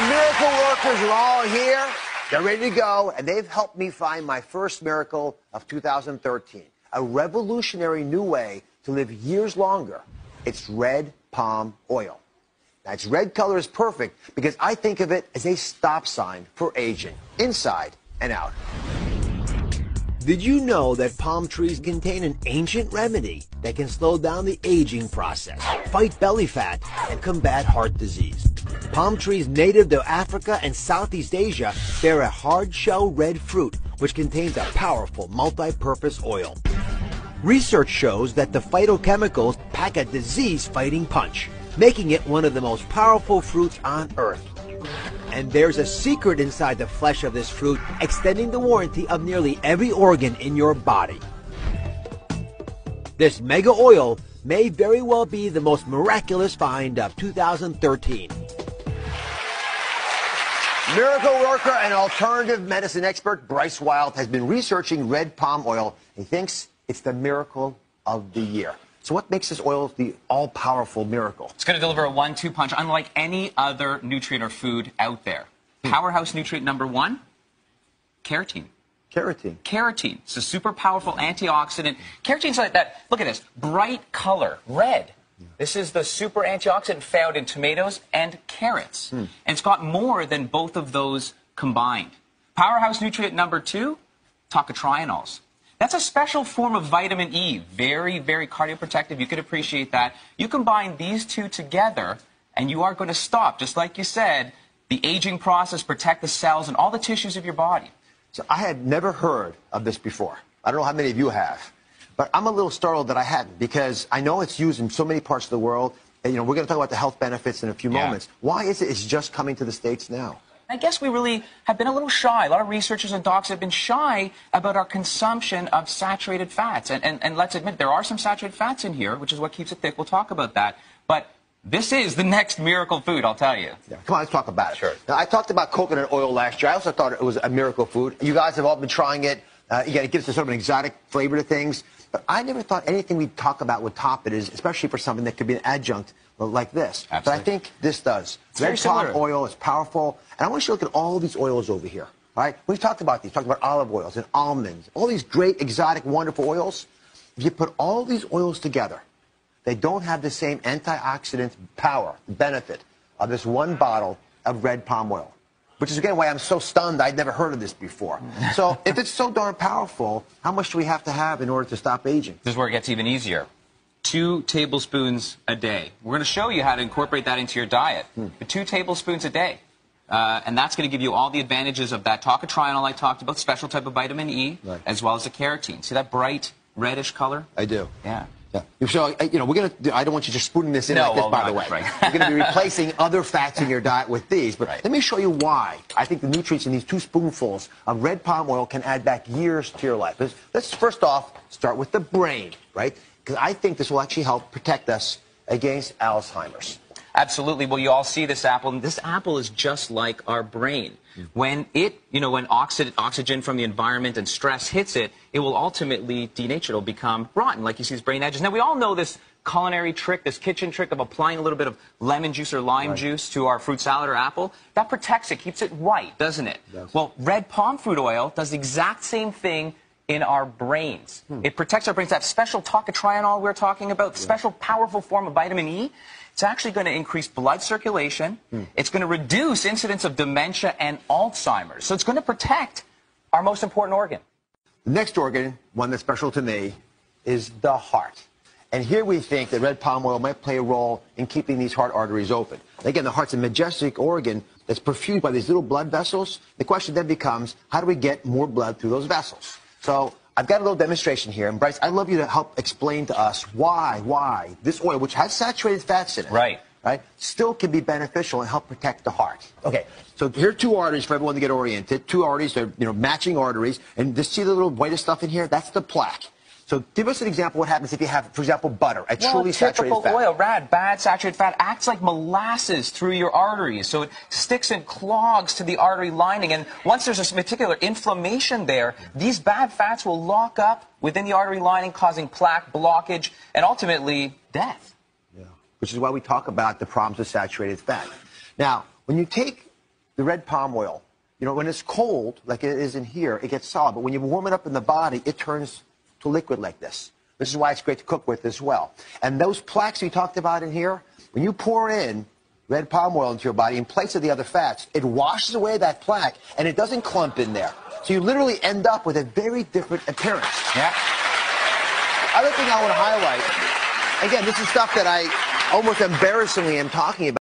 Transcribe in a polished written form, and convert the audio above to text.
miracle workers are all here. They're ready to go, and they've helped me find my first miracle of 2013. A revolutionary new way to live years longer. It's red palm oil. Now, its red color is perfect because I think of it as a stop sign for aging, inside and out. Did you know that palm trees contain an ancient remedy that can slow down the aging process, fight belly fat, and combat heart disease? Palm trees native to Africa and Southeast Asia bear a hard-shell red fruit, which contains a powerful multi-purpose oil. Research shows that the phytochemicals pack a disease-fighting punch, making it one of the most powerful fruits on Earth. And there's a secret inside the flesh of this fruit, extending the warranty of nearly every organ in your body. This mega oil may very well be the most miraculous find of 2013. Miracle worker and alternative medicine expert Bryce Wild has been researching red palm oil. He thinks it's the miracle of the year. So what makes this oil the all-powerful miracle? It's going to deliver a 1-2 punch unlike any other nutrient or food out there. Powerhouse nutrient number 1, keratin. Keratin. Keratin. It's a super powerful antioxidant. Keratin's like that. Look at this. Bright color. Red. This is the super antioxidant found in tomatoes and carrots. And it's got more than both of those combined. Powerhouse nutrient number 2, tocotrienols. That's a special form of vitamin E. Very, very cardioprotective. You could appreciate that. You combine these two together, and you are going to stop, just like you said, the aging process, protect the cells and all the tissues of your body. So I had never heard of this before. I don't know how many of you have. But I'm a little startled that I hadn't, because I know it's used in so many parts of the world. And, we're going to talk about the health benefits in a few moments. Why is it it's just coming to the States now? I guess we really have been a little shy. A lot of researchers and docs have been shy about our consumption of saturated fats. And let's admit, there are some saturated fats in here, which is what keeps it thick. We'll talk about that. But this is the next miracle food, I'll tell you. Yeah. Come on, let's talk about it. Sure. Now, I talked about coconut oil last year. I also thought it was a miracle food. You guys have all been trying it. It gives us sort of an exotic flavor to things. But I never thought anything we'd talk about would top it, especially for something that could be an adjunct like this. Absolutely. But I think this does. It's red palm oil is powerful. And I want you to look at all these oils over here. All right? We've talked about these. Talked about olive oils and almonds. All these great, exotic, wonderful oils. If you put all these oils together, they don't have the same antioxidant power, benefit of this one bottle of red palm oil. Which is, again, why I'm so stunned I'd never heard of this before. So if it's so darn powerful, how much do we have to have in order to stop aging? This is where it gets even easier. 2 tablespoons a day. We're going to show you how to incorporate that into your diet. 2 tablespoons a day. And that's going to give you all the advantages of that tocotrienol I talked about, special type of vitamin E, as well as the keratin. See that bright reddish color? I do. Yeah. Yeah. So, we're going to, I don't want you just spooning this in like this, by the way. Right. You're going to be replacing other fats in your diet with these. But let me show you why I think the nutrients in these 2 spoonfuls of red palm oil can add back years to your life. Let's first off start with the brain, right? Because I think this will actually help protect us against Alzheimer's. Absolutely. Well, you all see this apple, and this apple is just like our brain. When it, when oxygen from the environment and stress hits it, it will ultimately denature. It will become rotten, like you see these brain edges. Now, we all know this culinary trick, this kitchen trick of applying a little bit of lemon juice or lime juice to our fruit salad or apple. That protects it, keeps it white, doesn't it? Yes. Well, red palm fruit oil does the exact same thing in our brains. It protects our brains. That special tocotrienol we're talking about, special powerful form of vitamin E, it's actually going to increase blood circulation. It's going to reduce incidence of dementia and Alzheimer's. So it's going to protect our most important organ. The next organ, one that's special to me, is the heart. And here we think that red palm oil might play a role in keeping these heart arteries open. Again, the heart's a majestic organ that's perfused by these little blood vessels. The question then becomes, how do we get more blood through those vessels? So I've got a little demonstration here. And Bryce, I'd love you to help explain to us why this oil, which has saturated fats in it, right, still can be beneficial and help protect the heart. Okay, so here are 2 arteries for everyone to get oriented. 2 arteries, they're matching arteries. And just see the little whitest stuff in here? That's the plaque. So give us an example of what happens if you have, for example, butter, a truly saturated fat. Oil, bad saturated fat acts like molasses through your arteries. So it sticks and clogs to the artery lining. And once there's a particular inflammation there, these bad fats will lock up within the artery lining, causing plaque, blockage, and ultimately death. Yeah. Which is why we talk about the problems with saturated fat. Now, when you take the red palm oil, you know, when it's cold, like it is in here, it gets solid. But when you warm it up in the body, it turns to liquid like this. This is why it's great to cook with as well. And those plaques we talked about in here, when you pour in red palm oil into your body in place of the other fats, it washes away that plaque, and it doesn't clump in there. So you literally end up with a very different appearance. Yeah. Other thing I want to highlight, again, this is stuff that I almost embarrassingly am talking about.